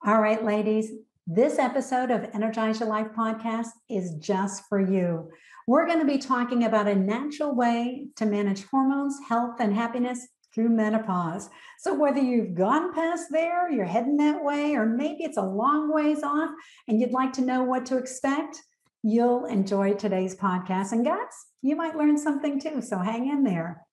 All right, ladies, this episode of Energize Your Life podcast is just for you. We're going to be talking about a natural way to manage hormones, health, and happiness through menopause. So whether you've gone past there, you're heading that way, or maybe it's a long ways off and you'd like to know what to expect, you'll enjoy today's podcast. And guys, you might learn something too, so hang in there.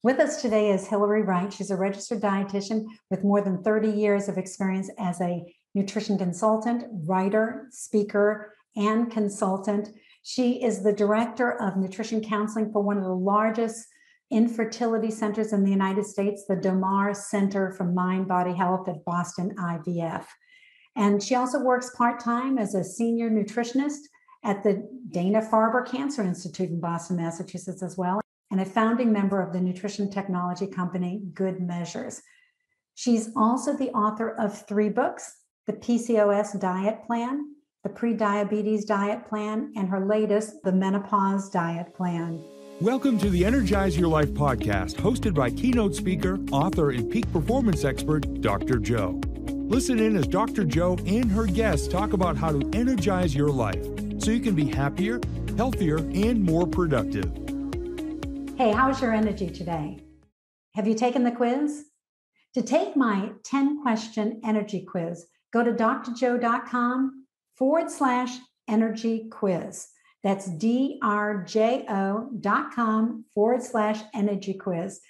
With us today is Hillary Wright. She's a registered dietitian with more than 30 years of experience as a nutrition consultant, writer, speaker, and consultant. She is the director of nutrition counseling for one of the largest infertility centers in the United States, the Domar Center for Mind Body Health at Boston IVF. And she also works part-time as a senior nutritionist at the Dana Farber Cancer Institute in Boston, Massachusetts as well, and a founding member of the nutrition technology company Good Measures. She's also the author of 3 books, the PCOS Diet Plan, the Prediabetes Diet Plan, and her latest, the Menopause Diet Plan. Welcome to the Energize Your Life podcast, hosted by keynote speaker, author, and peak performance expert, Dr. Joe. Listen in as Dr. Joe and her guests talk about how to energize your life so you can be happier, healthier, and more productive. Hey, how's your energy today? Have you taken the quiz? To take my 10-question energy quiz, go to drjoe.com/energy quiz. That's drjo.com/energy quiz.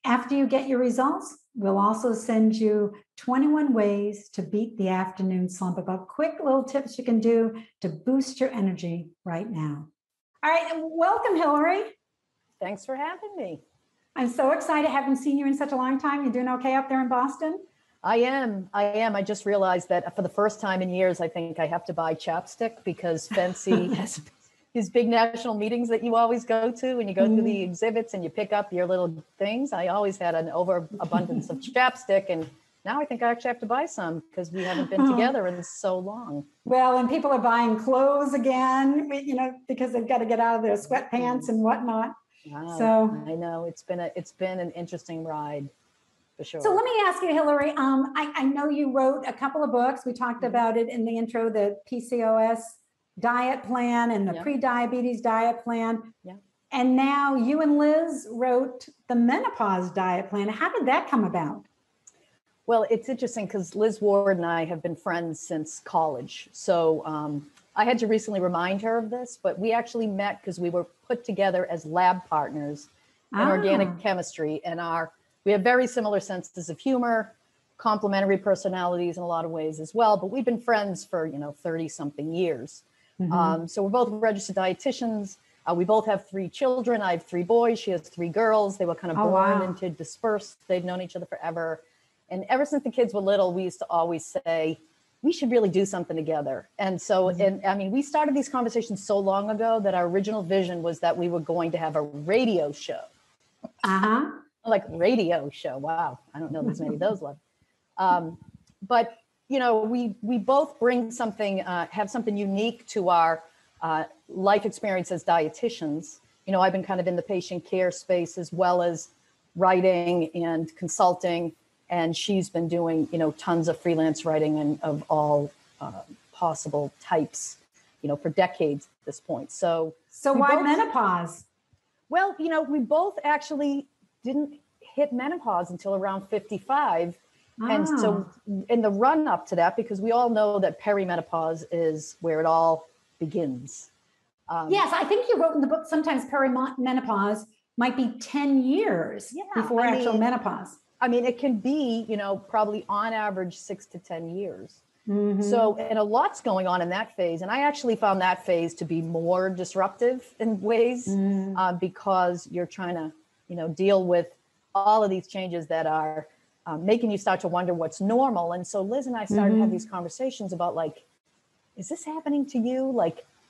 After you get your results, we'll also send you 21 ways to beat the afternoon slump, about quick little tips you can do to boost your energy right now. All right, and welcome, Hillary. Thanks for having me. I'm so excited. I haven't seen you in such a long time. You doing okay up there in Boston? I am. I just realized that for the first time in years, I think I have to buy chapstick because Fancy has these big national meetings that you always go to, and you go through the exhibits and you pick up your little things. I always had an overabundance of chapstick, and now I think I actually have to buy some because we haven't been together in so long. Well, and people are buying clothes again, because they've got to get out of their sweatpants and whatnot. Wow, so I know it's been an interesting ride for sure. So let me ask you, Hillary. I know you wrote a couple of books. We talked about it in the intro, the PCOS Diet Plan and the Prediabetes Diet Plan. Yeah. And now you and Liz wrote the Menopause Diet Plan. How did that come about? Well, it's interesting because Liz Ward and I have been friends since college. So I had to recently remind her of this, but we actually met because we were put together as lab partners in organic chemistry, and we have very similar senses of humor, complementary personalities in a lot of ways as well, but we've been friends for 30 something years. So we're both registered dietitians. We both have 3 children. I have 3 boys. She has 3 girls. They were kind of born into dispersed. They've known each other forever. And ever since the kids were little, we used to always say, we should really do something together. And so, we started these conversations so long ago that our original vision was that we were going to have a radio show. Like radio show. Wow. I don't know there's many of those left. But, we both bring something, have something unique to our life experience as dietitians. I've been kind of in the patient care space as well as writing and consulting. And she's been doing, tons of freelance writing and of all possible types, for decades at this point. So why menopause? Well, we both actually didn't hit menopause until around 55. And so in the run up to that, because we all know that peri-menopause is where it all begins. Yes, I think you wrote in the book, sometimes peri-menopause might be 10 years before actual menopause. It can be, probably on average 6 to 10 years. So, and a lot's going on in that phase. And I actually found that phase to be more disruptive in ways because you're trying to, deal with all of these changes that are making you start to wonder what's normal. And so Liz and I started to have these conversations about is this happening to you?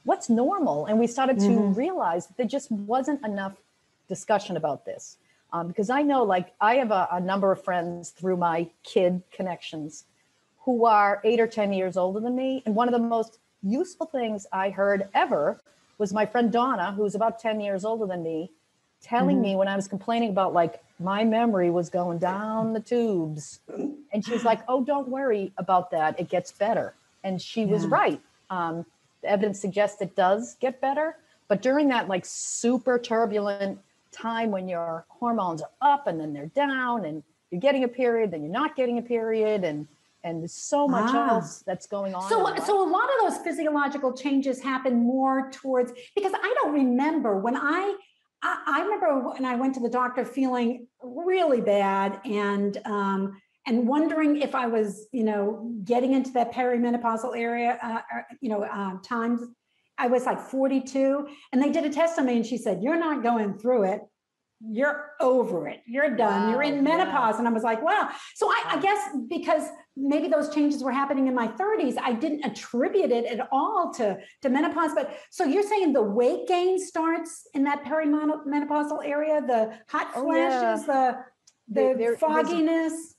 What's normal? And we started to realize that there just wasn't enough discussion about this. Because I know, I have a number of friends through my kid connections who are 8 or 10 years older than me. And one of the most useful things I heard ever was my friend Donna, who's about 10 years older than me, telling me when I was complaining about like my memory was going down the tubes. And she's like, oh, don't worry about that. It gets better. And she was right. The evidence suggests it does get better. But during that like super turbulent time when your hormones are up and then they're down and you're getting a period, then you're not getting a period, and there's so much else that's going on. So a lot of those physiological changes happen more towards, because I don't remember when I remember when I went to the doctor feeling really bad and wondering if I was, getting into that perimenopausal area, times. I was like 42 and they did a test on me and she said, you're not going through it. You're over it. You're done. You're in menopause. And I was like, wow. So I guess because maybe those changes were happening in my 30s, I didn't attribute it at all to menopause. But so you're saying the weight gain starts in that perimenopausal area, the hot flashes, the fogginess.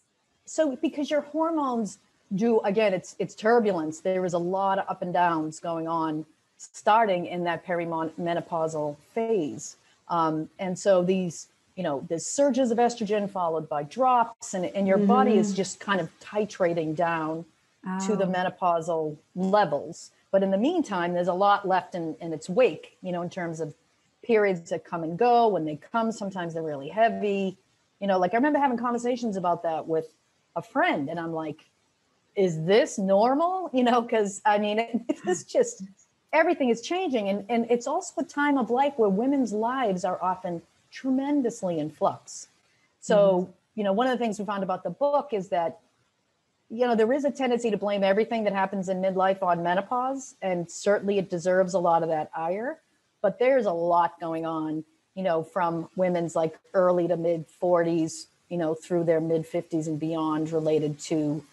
So because your hormones do, again, it's turbulence. There is a lot of up and downs going on starting in that perimenopausal phase. And so these, there's surges of estrogen followed by drops and your body is just kind of titrating down to the menopausal levels. But in the meantime, there's a lot left in its wake, in terms of periods that come and go. When they come, sometimes they're really heavy. Like I remember having conversations about that with a friend and I'm like, is this normal? Because I mean, it's just, everything is changing. And it's also a time of life where women's lives are often tremendously in flux. So, one of the things we found about the book is that, there is a tendency to blame everything that happens in midlife on menopause. And certainly it deserves a lot of that ire. But there's a lot going on, from women's like early to mid 40s, through their mid 50s and beyond, related to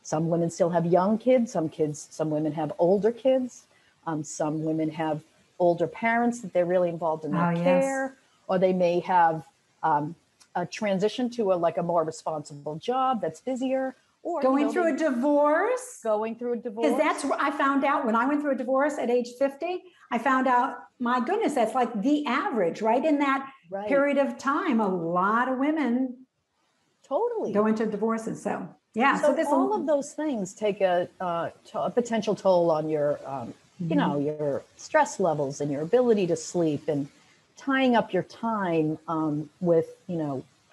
some women still have young kids, some women have older kids. Some women have older parents that they're really involved in their care, or they may have a transition to a more responsible job that's busier, or going through a divorce. Because that's what I found out when I went through a divorce at age 50. I found out, my goodness, that's like the average, right? In that period of time, a lot of women totally go into divorces. So so this all of those things take a potential toll on your your stress levels and your ability to sleep, and tying up your time with,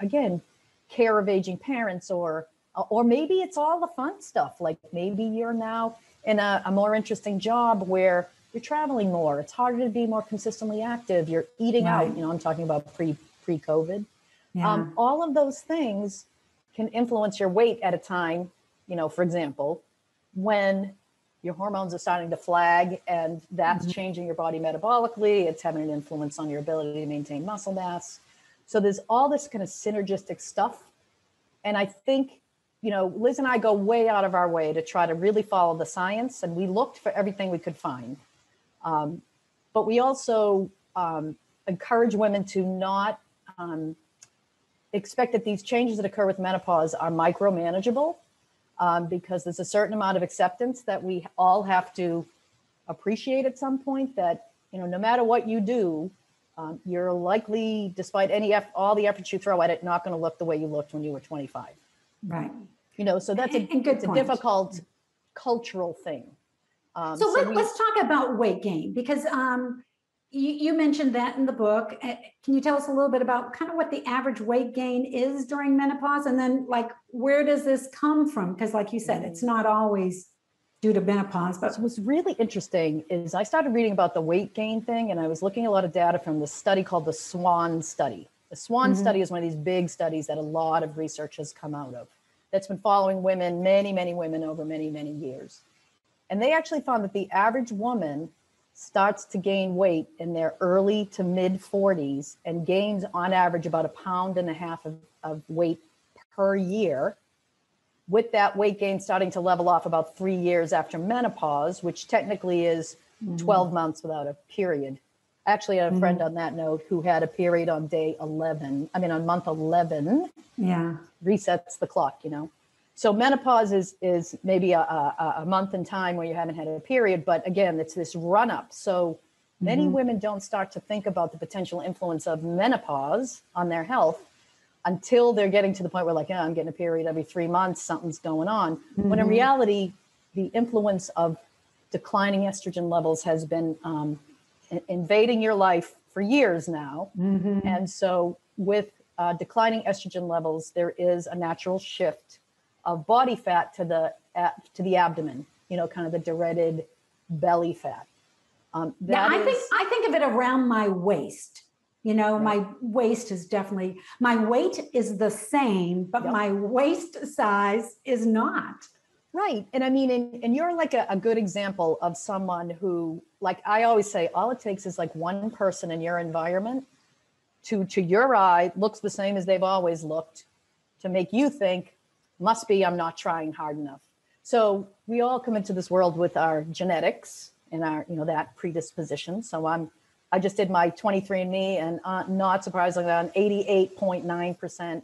again, care of aging parents, or maybe it's all the fun stuff. Like maybe you're now in a more interesting job where you're traveling more. It's harder to be more consistently active. You're eating out. I'm talking about pre-COVID. All of those things can influence your weight at a time, for example, when your hormones are starting to flag, and that's changing your body metabolically. It's having an influence on your ability to maintain muscle mass. So there's all this kind of synergistic stuff. And I think, Liz and I go way out of our way to try to really follow the science, and we looked for everything we could find. But we also encourage women to not expect that these changes that occur with menopause are micromanageable. Because there's a certain amount of acceptance that we all have to appreciate at some point, that, no matter what you do, you're likely, despite all the efforts you throw at it, not going to look the way you looked when you were 25. Right. So that's a difficult cultural thing. So let's talk about weight gain, because you mentioned that in the book. Can you tell us a little bit about kind of what the average weight gain is during menopause? And then where does this come from? Because like you said, it's not always due to menopause. But what's really interesting is I started reading about the weight gain thing, and I was looking at a lot of data from this study called the SWAN study. The SWAN study is one of these big studies that a lot of research has come out of, that's been following women, many, many women over many, many years. And they actually found that the average woman starts to gain weight in their early to mid 40s and gains on average about 1.5 pounds of weight per year, with that weight gain starting to level off about 3 years after menopause, which technically is 12 months without a period. Actually, I had a friend on that note who had a period on on month 11. Yeah. Resets the clock, So menopause is maybe a month in time where you haven't had a period, but again, it's this run up. So Many women don't start to think about the potential influence of menopause on their health until they're getting to the point where like, yeah, I'm getting a period every 3 months, something's going on. When in reality, the influence of declining estrogen levels has been invading your life for years now. And so with declining estrogen levels, there is a natural shift of body fat to the abdomen, kind of the dreaded belly fat. I think of it around my waist. My waist is definitely, my weight is the same, but my waist size is not. Right. And I mean, and you're like a good example of someone who, like I always say, all it takes is like one person in your environment to your eye looks the same as they've always looked to make you think, must be I'm not trying hard enough. So we all come into this world with our genetics and our, that predisposition. So I just did my 23andMe, and not surprisingly, I'm 88.9%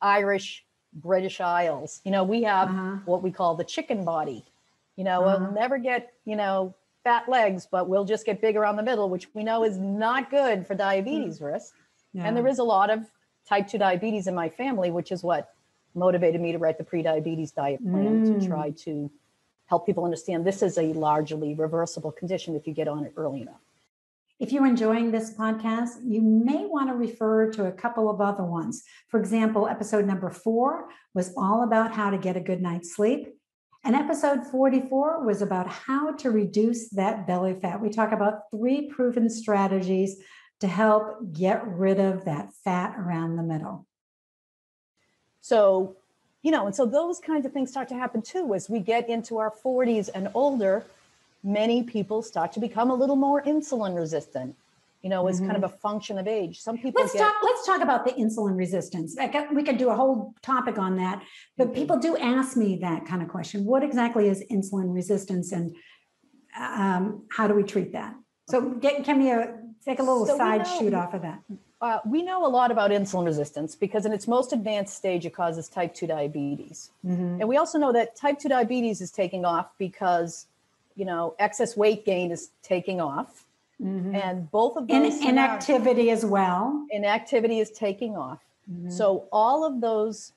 Irish, British Isles. We have what we call the chicken body. We'll never get, fat legs, but we'll just get big around the middle, which we know is not good for diabetes risk. And there is a lot of type 2 diabetes in my family, which is what motivated me to write the Prediabetes Diet Plan to try to help people understand this is a largely reversible condition if you get on it early enough. If you're enjoying this podcast, you may want to refer to a couple of other ones. For example, episode number 4 was all about how to get a good night's sleep. And episode 44 was about how to reduce that belly fat. We talk about 3 proven strategies to help get rid of that fat around the middle. So, and so those kinds of things start to happen too. As we get into our 40s and older, many people start to become a little more insulin resistant, as kind of a function of age. Some people let's talk about the insulin resistance. We could do a whole topic on that, but people do ask me that kind of question. What exactly is insulin resistance, and how do we treat that? So take a little side shoot off of that. We know a lot about insulin resistance because in its most advanced stage, it causes type 2 diabetes. And we also know that type 2 diabetes is taking off because excess weight gain is taking off. And both of those inactivity as well. Inactivity is taking off. So all of those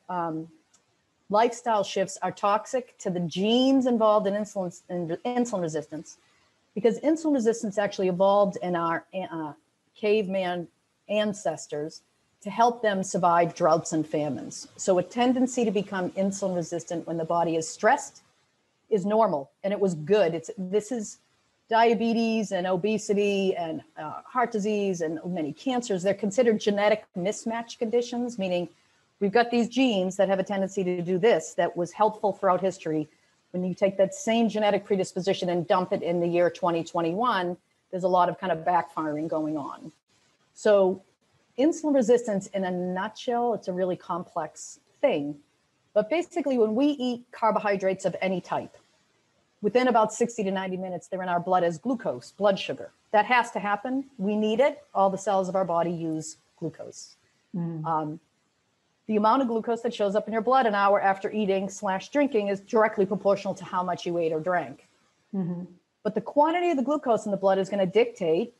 lifestyle shifts are toxic to the genes involved in insulin resistance, because insulin resistance actually evolved in our caveman ancestors to help them survive droughts and famines. So a tendency to become insulin resistant when the body is stressed is normal, and it was good. This is diabetes and obesity and heart disease and many cancers. They're considered genetic mismatch conditions, meaning we've got these genes that have a tendency to do this that was helpful throughout history. When you take that same genetic predisposition and dump it in the year 2021, there's a lot of kind of backfiring going on. So insulin resistance, in a nutshell, it's a really complex thing. But basically, when we eat carbohydrates of any type, within about 60 to 90 minutes, they're in our blood as glucose, blood sugar. That has to happen. We need it. All the cells of our body use glucose. The amount of glucose that shows up in your blood an hour after eating/drinking is directly proportional to how much you ate or drank. But the quantity of the glucose in the blood is going to dictate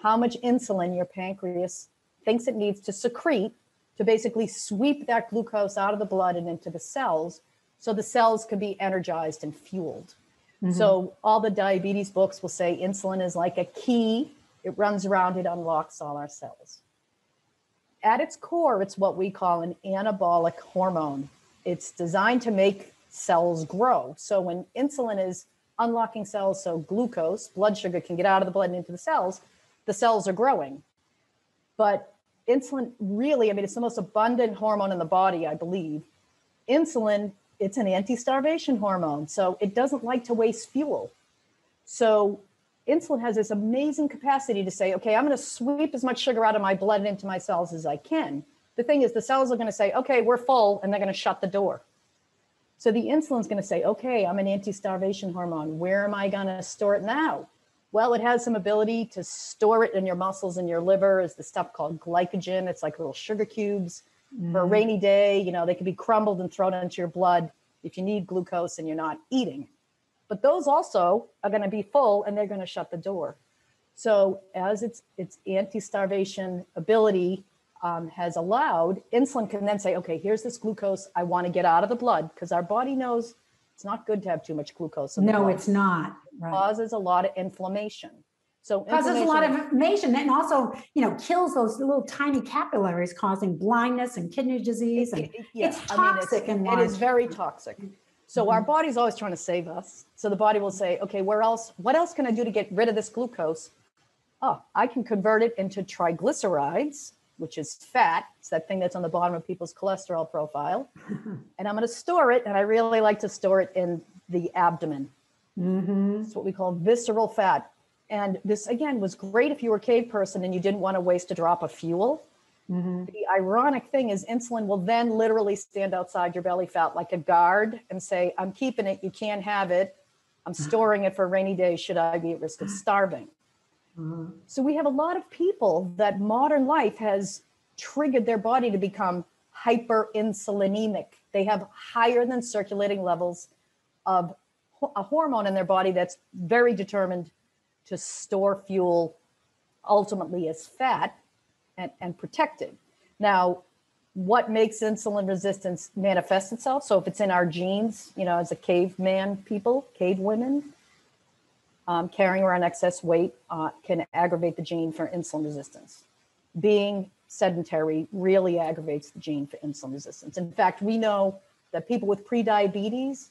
how much insulin your pancreas thinks it needs to secrete to basically sweep that glucose out of the blood and into the cells so the cells can be energized and fueled. So all the diabetes books will say insulin is like a key. It runs around, it unlocks all our cells. At its core, it's what we call an anabolic hormone. It's designed to make cells grow. So when insulin is unlocking cells, so glucose, blood sugar, can get out of the blood and into the cells are growing. But insulin really, it's the most abundant hormone in the body, I believe. Insulin, it's an anti-starvation hormone, so it doesn't like to waste fuel. So insulin has this amazing capacity to say, okay, I'm going to sweep as much sugar out of my blood and into my cells as I can. The thing is, the cells are going to say, okay, we're full, and they're going to shut the door. So the insulin's going to say, okay, I'm an anti-starvation hormone. Where am I going to store it now? Well, it has some ability to store it in your muscles and your liver. Is the stuff called glycogen. It's like little sugar cubes. For a rainy day, they can be crumbled and thrown into your blood if you need glucose and you're not eating. But those also are going to be full, and they're going to shut the door. So as its anti-starvation ability has allowed, insulin can then say, okay, here's this glucose I want to get out of the blood, because our body knows it's not good to have too much glucose in the blood. No, it's not. Right. It causes a lot of inflammation. So causes a lot of inflammation, and also, kills those little tiny capillaries, causing blindness and kidney disease. And it's toxic. It is very toxic. So our body's always trying to save us. So the body will say, okay, what else can I do to get rid of this glucose? Oh, I can convert it into triglycerides, which is fat. It's that thing that's on the bottom of people's cholesterol profile. And I'm going to store it. And I really like to store it in the abdomen. It's what we call visceral fat. And this, again, was great if you were a cave person and you didn't want to waste a drop of fuel. The ironic thing is insulin will then literally stand outside your belly fat like a guard and say, I'm keeping it. You can't have it. I'm storing it for a rainy day should I be at risk of starving. So we have a lot of people that modern life has triggered their body to become hyperinsulinemic. They have higher than circulating levels of a hormone in their body that's very determined to store fuel ultimately as fat and protect it. Now, what makes insulin resistance manifest itself? So if it's in our genes, as a caveman people, cave women, carrying around excess weight can aggravate the gene for insulin resistance. Being sedentary really aggravates the gene for insulin resistance. In fact, we know that people with prediabetes,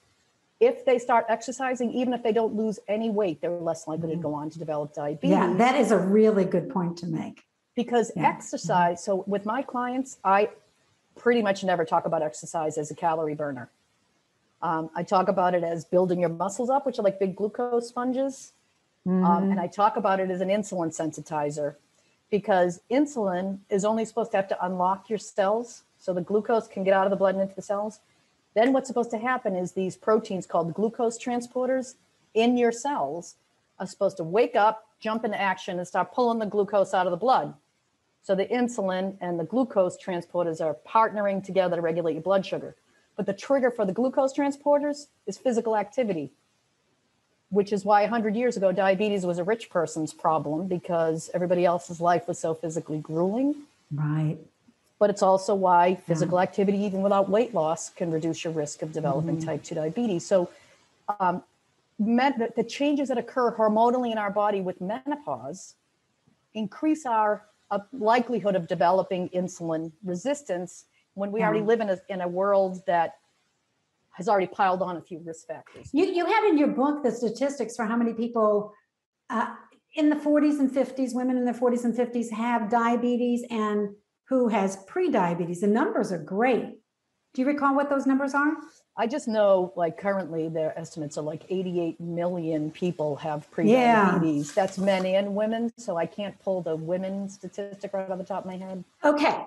if they start exercising, even if they don't lose any weight, they're less likely to go on to develop diabetes. Yeah, that is a really good point to make. Because exercise, so with my clients, I pretty much never talk about exercise as a calorie burner. I talk about it as building your muscles up, which are like big glucose sponges. And I talk about it as an insulin sensitizer, because insulin is only supposed to have to unlock your cells so the glucose can get out of the blood and into the cells. Then what's supposed to happen is these proteins called glucose transporters in your cells are supposed to wake up, jump into action, and start pulling the glucose out of the blood. So the insulin and the glucose transporters are partnering together to regulate your blood sugar. But the trigger for the glucose transporters is physical activity, which is why 100 years ago, diabetes was a rich person's problem, because everybody else's life was so physically grueling. Right. But it's also why physical activity, even without weight loss, can reduce your risk of developing type 2 diabetes. So the changes that occur hormonally in our body with menopause increase our likelihood of developing insulin resistance when we already live in a world that has already piled on a few risk factors. You had in your book the statistics for how many people in the 40s and 50s, women in their 40s and 50s have diabetes, and who has pre-diabetes. The numbers are great. Do you recall what those numbers are? I just know, like, currently their estimates are like 88 million people have pre-diabetes. That's men and women, so I can't pull the women statistic right off the top of my head. Okay,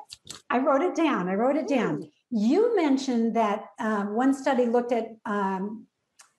I wrote it down. You mentioned that one study looked at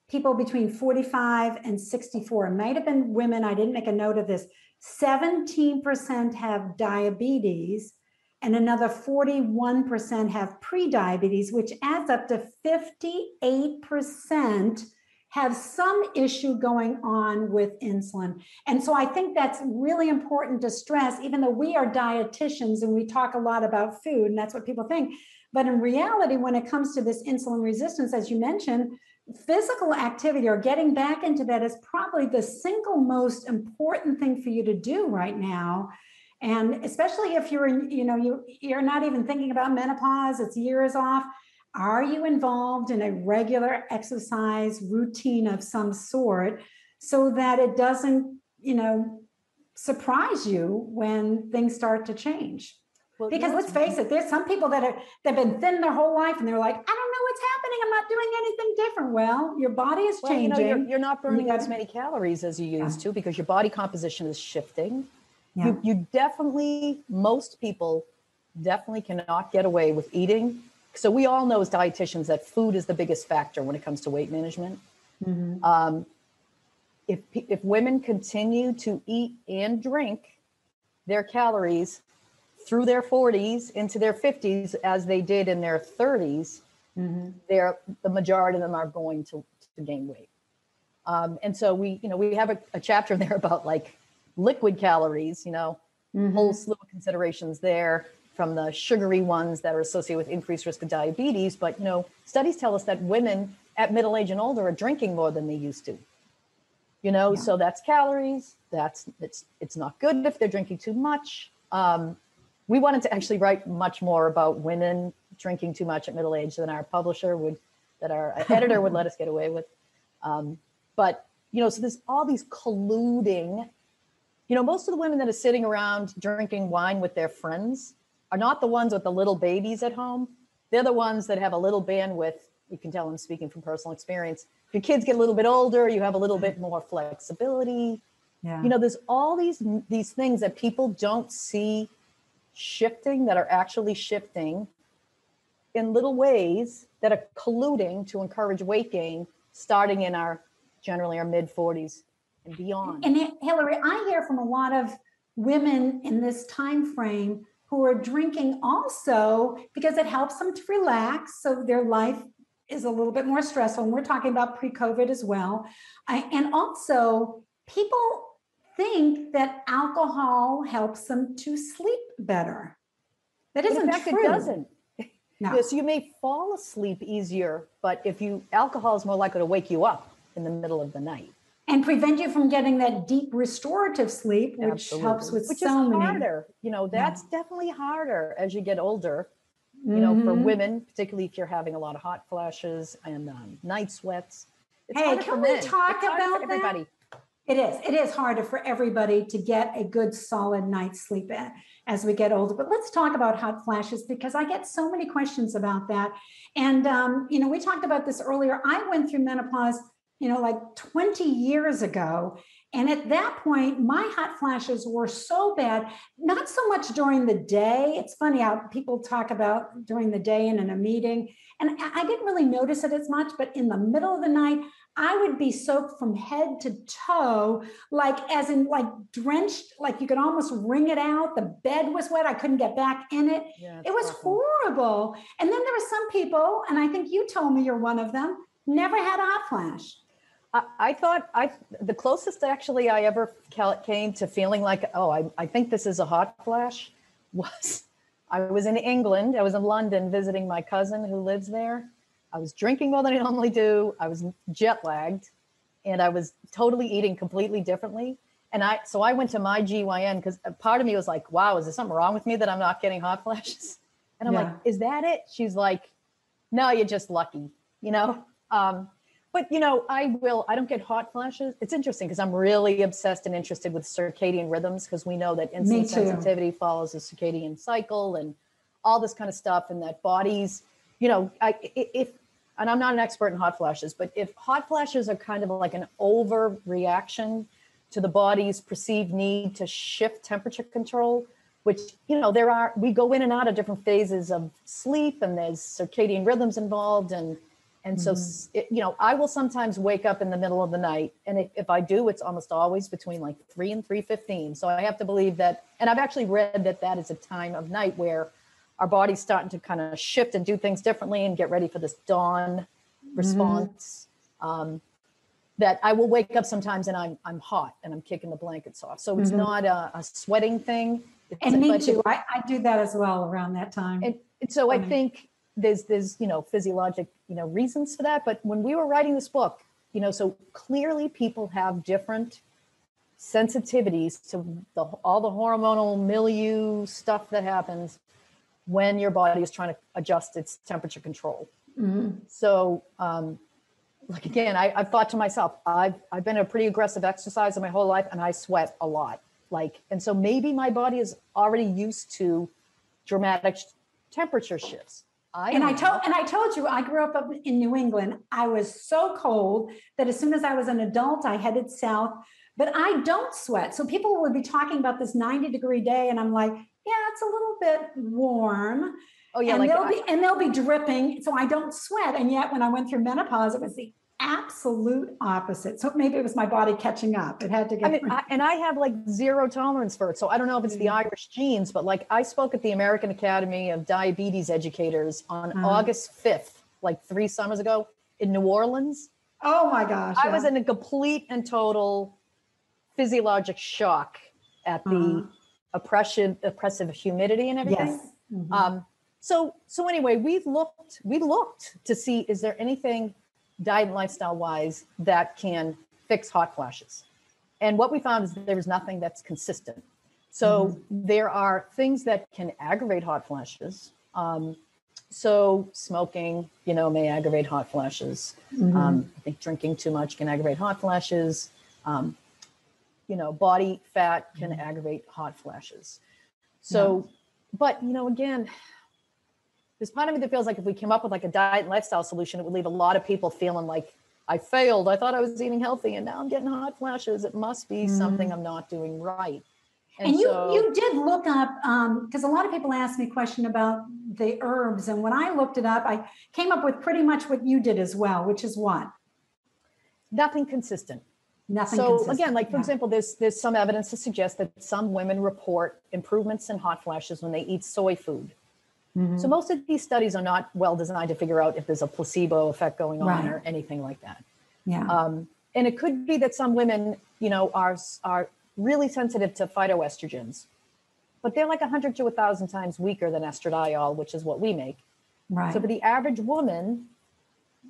people between 45 and 64. It might have been women. I didn't make a note of this. 17% have diabetes, and another 41% have pre-diabetes, which adds up to 58% have some issue going on with insulin. And so I think that's really important to stress, even though we are dietitians and we talk a lot about food, and that's what people think. But in reality, when it comes to this insulin resistance, as you mentioned, physical activity or getting back into that is probably the single most important thing for you to do right now. And especially if you're in, you're not even thinking about menopause, it's years off. Are you involved in a regular exercise routine of some sort so that it doesn't, surprise you when things start to change? Well, because let's face it, there's some people they've been thin their whole life and they're like, I don't know what's happening. I'm not doing anything different. Well, your body is changing. You're not burning as many calories as you used to, because your body composition is shifting. Yeah. You definitely, most people definitely cannot get away with eating. So we all know as dietitians that food is the biggest factor when it comes to weight management. Mm-hmm. If women continue to eat and drink their calories through their 40s into their 50s, as they did in their 30s, the majority of them are going to gain weight. And so we have a chapter in there about like liquid calories, whole slew of considerations there, from the sugary ones that are associated with increased risk of diabetes. But, studies tell us that women at middle age and older are drinking more than they used to, so that's calories. It's not good if they're drinking too much. We wanted to actually write much more about women drinking too much at middle age than our publisher would, that our editor would let us get away with. But, so there's all these colluding, most of the women that are sitting around drinking wine with their friends are not the ones with the little babies at home. They're the ones that have a little bandwidth. You can tell I'm speaking from personal experience. If your kids get a little bit older, you have a little bit more flexibility. Yeah. There's all these things that people don't see shifting, that are actually shifting in little ways that are colluding to encourage weight gain, starting in generally our mid 40s and beyond. And Hillary, I hear from a lot of women in this time frame who are drinking also because it helps them to relax, so their life is a little bit more stressful. And we're talking about pre-COVID as well. And also, people think that alcohol helps them to sleep better. That isn't true. It doesn't. No. Yes, you may fall asleep easier, but alcohol is more likely to wake you up in the middle of the night. And prevent you from getting that deep restorative sleep, which helps with which so many. Which is harder. That's definitely harder as you get older, for women, particularly if you're having a lot of hot flashes and night sweats. It's harder can for we men. talk It's harder about for everybody. that? It is harder for everybody to get a good solid night's sleep as we get older. But let's talk about hot flashes, because I get so many questions about that. And, we talked about this earlier. I went through menopause, like 20 years ago. And at that point, my hot flashes were so bad, not so much during the day. It's funny how people talk about during the day and in a meeting. And I didn't really notice it as much, but in the middle of the night, I would be soaked from head to toe, like drenched, like you could almost wring it out. The bed was wet. I couldn't get back in it. Yeah, it was horrible. And then there were some people, and I think you told me you're one of them, never had a hot flash. I thought the closest actually I ever came to feeling like, I think this is a hot flash was I was in England. I was in London visiting my cousin who lives there. I was drinking more than I normally do. I was jet lagged, and I was totally eating completely differently. And so I went to my GYN because part of me was like, wow, is there something wrong with me that I'm not getting hot flashes? And I'm like, is that it? She's like, no, you're just lucky, But, I don't get hot flashes. It's interesting because I'm really obsessed and interested with circadian rhythms, because we know that insulin sensitivity follows the circadian cycle and all this kind of stuff, and that bodies, and I'm not an expert in hot flashes, but if hot flashes are kind of like an overreaction to the body's perceived need to shift temperature control, which, we go in and out of different phases of sleep, and there's circadian rhythms involved. And so, I will sometimes wake up in the middle of the night. And if I do, it's almost always between like 3 and 3:15. So I have to believe that, and I've actually read that is a time of night where our body's starting to kind of shift and do things differently and get ready for this dawn response. That I will wake up sometimes and I'm hot and I'm kicking the blankets off. So it's not a sweating thing. And me too. I do that as well around that time. And so I think there's physiologic reasons for that. But when we were writing this book, so clearly people have different sensitivities to all the hormonal milieu stuff that happens when your body is trying to adjust its temperature control. So again, I've thought to myself, I've been a pretty aggressive exerciser my whole life, and I sweat a lot. And so maybe my body is already used to dramatic temperature shifts. I told you, I grew up in New England. I was so cold that as soon as I was an adult, I headed south, but I don't sweat. So people would be talking about this 90-degree day, and I'm like, yeah, it's a little bit warm. Oh yeah. And they'll be dripping. So I don't sweat. And yet when I went through menopause, it was the absolute opposite. So maybe it was my body catching up. It had to get. I have like zero tolerance for it. So I don't know if it's the Irish genes, but I spoke at the American Academy of Diabetes Educators on August 5th, 3 summers ago in New Orleans. Oh my gosh. I was in a complete and total physiologic shock at the oppressive humidity and everything. Yes. Mm-hmm. So anyway, we looked to see, is there anything diet and lifestyle wise that can fix hot flashes? And what we found is there is nothing that's consistent. So there are things that can aggravate hot flashes. So smoking, may aggravate hot flashes. I think drinking too much can aggravate hot flashes. Body fat can aggravate hot flashes. So, but, again, there's part of me that feels like if we came up with like a diet and lifestyle solution, it would leave a lot of people feeling like, I failed. I thought I was eating healthy and now I'm getting hot flashes. It must be something I'm not doing right. And you did look up, because a lot of people ask me a question about the herbs. And when I looked it up, I came up with pretty much what you did as well, which is what? Nothing consistent. Nothing so consistent. Again, like for example, there's some evidence to suggest that some women report improvements in hot flashes when they eat soy food. So most of these studies are not well designed to figure out if there's a placebo effect going on or anything like that. Yeah. And it could be that some women, are really sensitive to phytoestrogens, but they're like 100 to 1,000 times weaker than estradiol, which is what we make. Right. So for the average woman,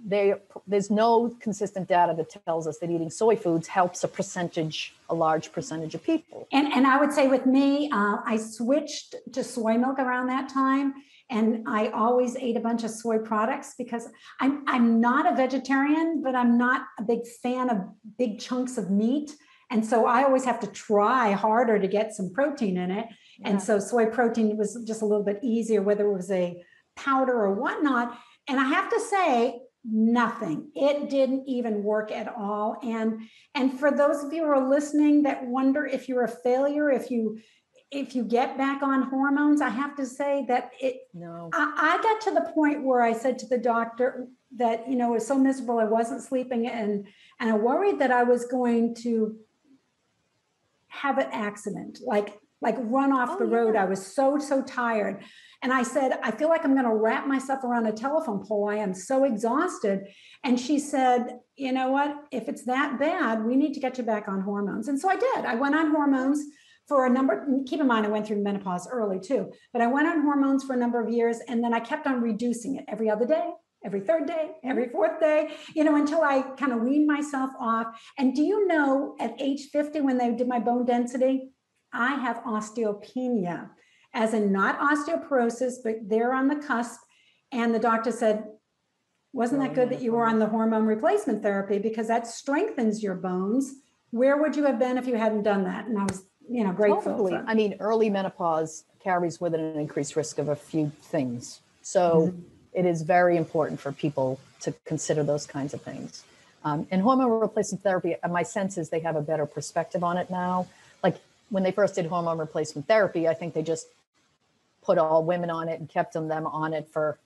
there's no consistent data that tells us that eating soy foods helps a large percentage of people. And I would say with me, I switched to soy milk around that time. And I always ate a bunch of soy products because I'm not a vegetarian, but I'm not a big fan of big chunks of meat. And so I always have to try harder to get some protein in it. Yeah. And so soy protein was just a little bit easier, whether it was a powder or whatnot. And I have to say, nothing. It didn't even work at all. And for those of you who are listening that wonder if you're a failure, if you get back on hormones, I have to say that I got to the point where I said to the doctor that, it was so miserable. I wasn't sleeping and I worried that I was going to have an accident, like run off the road. I was so tired. And I said, I feel like I'm going to wrap myself around a telephone pole. I am so exhausted. And she said, you know what, if it's that bad, we need to get you back on hormones. And so I did. I went on hormones for keep in mind, I went through menopause early too, but I went on hormones for a number of years. And then I kept on reducing it every other day, every third day, every fourth day, until I kind of weaned myself off. And do you know, at age 50, when they did my bone density, I have osteopenia, as in not osteoporosis, but they're on the cusp. And the doctor said, wasn't that good that you were on the hormone replacement therapy, because that strengthens your bones? Where would you have been if you hadn't done that? And I was, grateful. Totally. I mean, early menopause carries with it an increased risk of a few things. So it is very important for people to consider those kinds of things. And hormone replacement therapy, my sense is they have a better perspective on it now. Like when they first did hormone replacement therapy, I think they just put all women on it and kept them on it for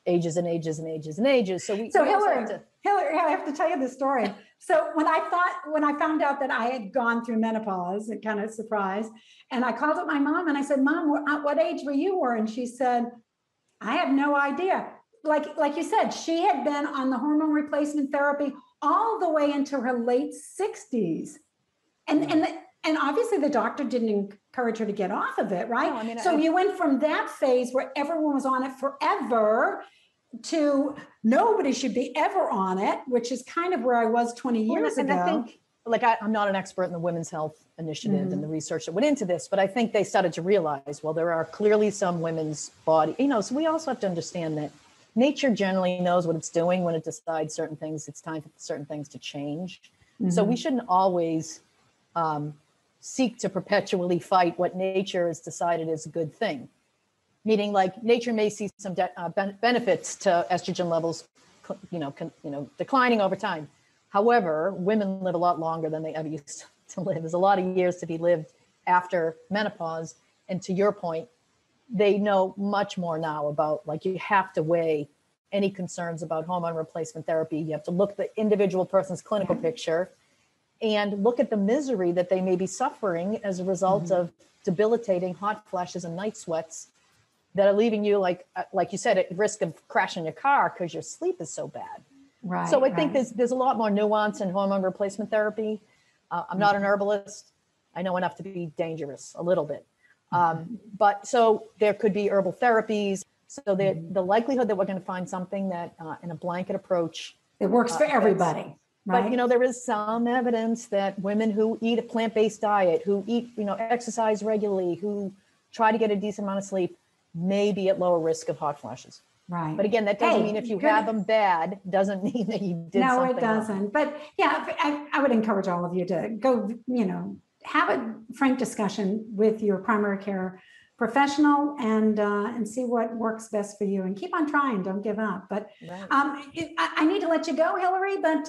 ages and ages and ages and ages. So Hillary, I have to tell you the story. So when I found out that I had gone through menopause, it kind of surprised. And I called up my mom and I said, Mom, what age were you? And she said, I have no idea. Like you said, she had been on the hormone replacement therapy all the way into her late 60s. And obviously the doctor didn't encourage her to get off of it, right? No, so you went from that phase where everyone was on it forever to nobody should be ever on it, which is kind of where I was 20 years ago. I think, I'm not an expert in the Women's Health Initiative and the research that went into this, but I think they started to realize, well, there are clearly some women's body, so we also have to understand that nature generally knows what it's doing when it decides certain things. It's time for certain things to change. So we shouldn't always seek to perpetually fight what nature has decided is a good thing. Meaning, like, nature may see some benefits to estrogen levels, declining over time. However, women live a lot longer than they ever used to live. There's a lot of years to be lived after menopause. And to your point, they know much more now about, like, you have to weigh any concerns about hormone replacement therapy. You have to look at the individual person's clinical picture and look at the misery that they may be suffering as a result of debilitating hot flashes and night sweats that are leaving you, like you said, at risk of crashing your car because your sleep is so bad. Right. So I think there's a lot more nuance in hormone replacement therapy. I'm not an herbalist. I know enough to be dangerous a little bit. But so there could be herbal therapies. So the likelihood that we're going to find something that in a blanket approach, it works for everybody. Right? But, you know, there is some evidence that women who eat a plant-based diet, who eat, you know, exercise regularly, who try to get a decent amount of sleep, may be at lower risk of hot flashes. Right. But again, that doesn't mean if you have them bad, doesn't mean that you did something wrong. No, it doesn't. But yeah, I would encourage all of you to go, you know, have a frank discussion with your primary care professional and see what works best for you, and keep on trying. Don't give up. But Right. I need to let you go, Hillary. But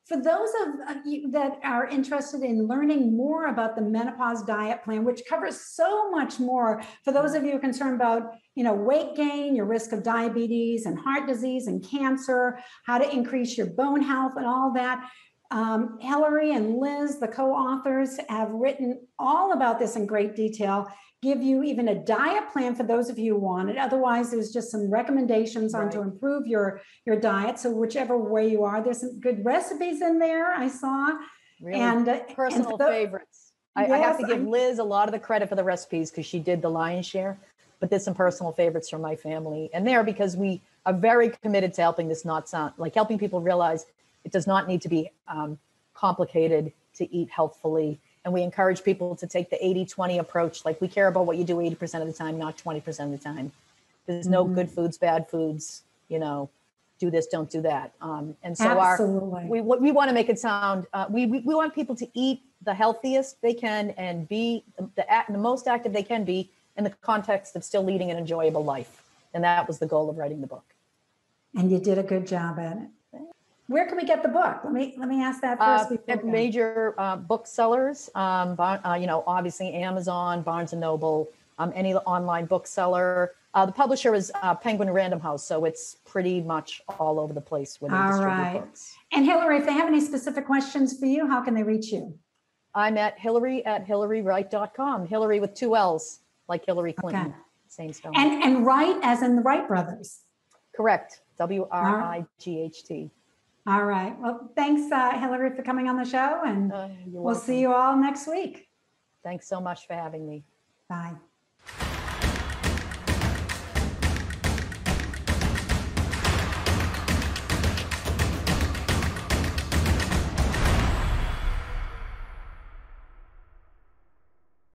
for those of you that are interested in learning more about the Menopause Diet Plan, which covers so much more, for those of you who are concerned about, you know, weight gain, your risk of diabetes and heart disease and cancer, how to increase your bone health and all that, Hillary and Liz, the co-authors, have written all about this in great detail, give you even a diet plan for those of you who want it. Otherwise, there's just some recommendations on to improve your diet. So whichever way you are, there's some good recipes in there, I saw. Really and personal favorites. I have to give Liz a lot of the credit for the recipes because she did the lion's share, but there's some personal favorites from my family. And there, because we are very committed to helping this not sound, like helping people realize it does not need to be complicated to eat healthfully. And we encourage people to take the 80-20 approach. Like, we care about what you do 80% of the time, not 20% of the time. There's no good foods, bad foods, you know, do this, don't do that. And so we want to make it sound, we want people to eat the healthiest they can and be the most active they can be in the context of still leading an enjoyable life. And that was the goal of writing the book. And you did a good job at it. Where can we get the book? Let me ask that first. At major booksellers, you know, obviously Amazon, Barnes and Noble, any online bookseller. The publisher is Penguin Random House, so it's pretty much all over the place where they distribute books. And Hillary, if they have any specific questions for you, how can they reach you? I'm at Hillary@HillaryWright.com. Hillary with 2 L's, like Hillary Clinton. Okay. Same spelling. And Wright as in the Wright brothers. Correct. WRIGHT. All right. Well, thanks, Hillary, for coming on the show, and we'll welcome. see you all next week. Thanks so much for having me. Bye.